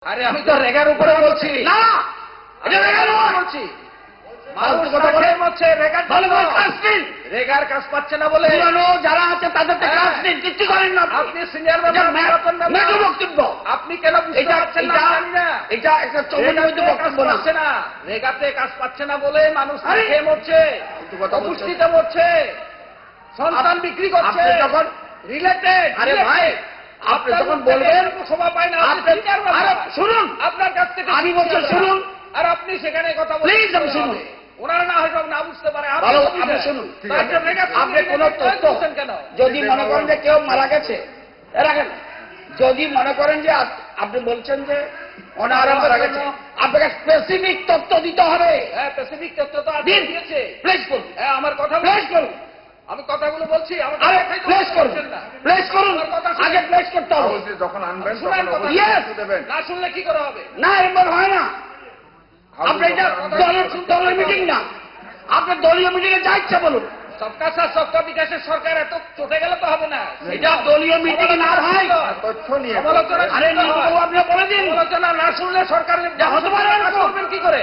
আরে আমি তো রেগার উপরে বলছি না এটা রেগার উপরে বলছি। মানুষ কথা বলে হচ্ছে রেগার ভালো করে কাজ নিন। রেগার কাজ পাচ্ছে না বলে পুরানো যারা আছে তাদেরকে কাজ নিন, কিচ্ছু করেন না আপনি সিনিয়র মেজো বক্তব্য। আপনি কেন বুঝতে পারছেন না জানি না। এটা একটা চমৎকার বক্তব্য পাচ্ছে না, রেগাতে কাজ পাচ্ছে না বলে মানুষ খেয়ে মরছে, অপুষ্টিতে মরছে, সন্তান বিক্রি করছে। যখন রিলেটেড আরে ভাই আপনি যখন বলবেন শোভা পায় না, শুনুন আপনার কাছ থেকে আমি বলছি শুনুন, আর আপনি সেখানে কথা প্লিজ আমি শুনুন। ওনারা না হয়তো না বুঝতে পারে, ভালো আপনি শুনুন। আপনি কোন তথ্য যদি মনে করেন যে কেউ মারা গেছে, রাখেন। যদি মনে করেন যে আপনি বলছেন যে ওনারা মারা গেছে, আপনাকে স্পেসিফিক তথ্য দিতে হবে। হ্যাঁ, স্পেসিফিক তথ্য তো আপনি দিয়েছে। প্লেস করুন। হ্যাঁ, আমার কথা প্লেস করুন। আমি কথাগুলো বলছি, আমাকে আরে প্লেস করুন, প্লেস করুন, আগে প্লেস করতে হবে। যখন আনবেন শুনেন কথা, দেবেন। না শুনলে কি করে হবে? না এরকম হয় না। আপনি এটা দলের মিটিং না, আপনার দলীয় মিটিং এ যা ইচ্ছা বলুন। সবকা সাথ সবকা বিকাশের সরকার এত চটে গেলে তো হবে না। এটা দলীয় মিটিং না ভাই, তথ্য নিয়ে সমালোচনা। আরে নির্বাচন আপনি বলে দিন। সমালোচনা না শুনলে সরকার হতে পারে না, করবেন কি করে?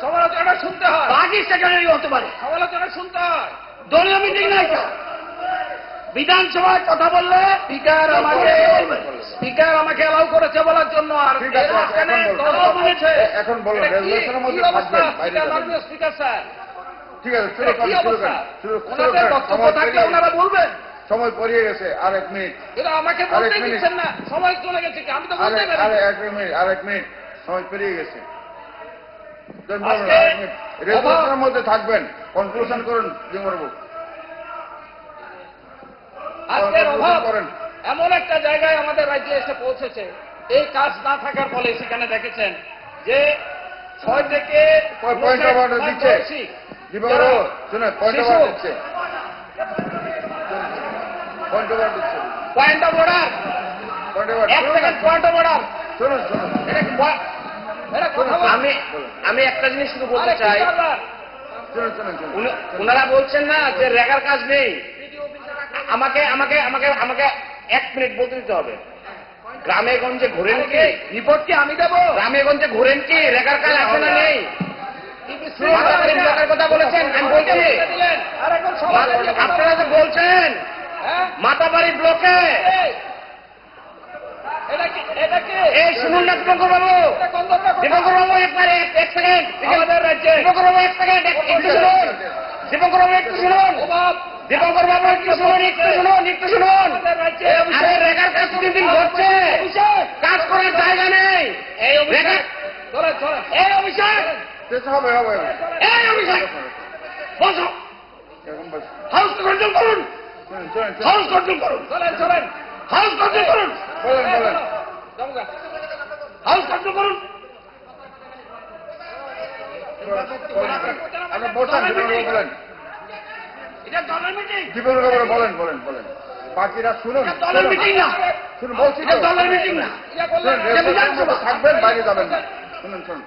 সমালোচনা শুনতে হয়, পার্টি সেক্রেটারি হতে পারে, সমালোচনা শুনতে হয়। দলীয় মিটিং না এটা। বিধানসভায় কথা বললে স্পিকার আমাকে অ্যালাউ করেছে বলার জন্য। আর ঠিক আছে, এখন বলুন রেজুলেশনের মধ্যে থাকবেন, বাইরে যাবেন। স্পিকার স্যার, ঠিক আছে, শুরু কি করেন, অবস্থা? শুরু ওনাদের করেন। বক্তব্য থাকলে ওনারা বলবেন। সময় পড়িয়ে গেছে, আর 1 মিনিট। কিন্তু আমাকে বলতে দিচ্ছেন না, সময় চলে গেছে কি? আমি তো বলতে পারি। আরে 1 মিনিট, আর 1 মিনিট সময় পেরিয়ে গেছে। আজকে রেজুলেশনের মধ্যে থাকবেন, কনক্লুশন করুন জিমরবু। আজকের অভাব করেন। এমন একটা জায়গায় আমাদের রাজ্যে এসে পৌঁছেছে, এই কাজ না থাকার ফলে সেখানে দেখেছেন যে 6 থেকে পয়েন্ট অফ অর্ডার দিচ্ছে দীপকবাবু, শুনে পয়েন্ট অফ অর্ডার দিচ্ছে, পয়েন্ট অফ অর্ডার দিচ্ছে, point of order, point of order. 1 second point of order. শুনুন শুনুন, আমি একটা জিনিস শুধু বলতে চাই। শুনুন শুনুন শুনুন, ওনারা বলছেন না যে রেগার কাজ নেই। আমাকে আমাকে আমাকে আমাকে 1 মিনিট বলতে দিতে হবে। গ্রামে গঞ্জে ঘোরেন কি? রিপোর্ট কি আমি দেবো? গ্রামে গঞ্জে ঘোরেন কি? রেগার কাজ আছে না নেই? মাতাবাড়ি ব্লকের কথা বলেছেন, আমি বলছি আপনারা যে বলছেন মাতাবাড়ি ব্লকে, এই শুনুন না দীপঙ্কর বাবু, দীপঙ্কর বাবু একবারে 1 সেকেন্ড, আমাদের রাজ্যে দীপঙ্কর বাবু 1 সেকেন্ড একটু শুনুন, দীপঙ্কর বাবু একটু শুনুন, দীপঙ্কর বাবু একটু শুনুন, একটু শুনুন। আরে রেগার কাজ দিন ঘটছে, কাজ করার জায়গা নেই। এই অভিষেক, এই অভিষেক, হবে হবে, এই অভিষেক বসো, এখন বস, হাউস কন্ট্রোল করুন, শুনুন শুনুন, হাউস কন্ট্রোল করুন, চলেন হাউস কন্ট্রোল করুন, বলেন বলেন, হাউস কন্ট্রোল করুন। আপনি বসেন, দীপকবাবু বলেন, এটা দলের মিটিং, দীপকবাবু বলেন বলেন বলেন, বাকিরা শুনুন, দলের মিটিং না, শুনুন বলছি তো, দলের মিটিং না, শুনুন রেজুলেশনের মধ্যে থাকবেন, বাইরে যাবেন না। শুনুন শুনুন।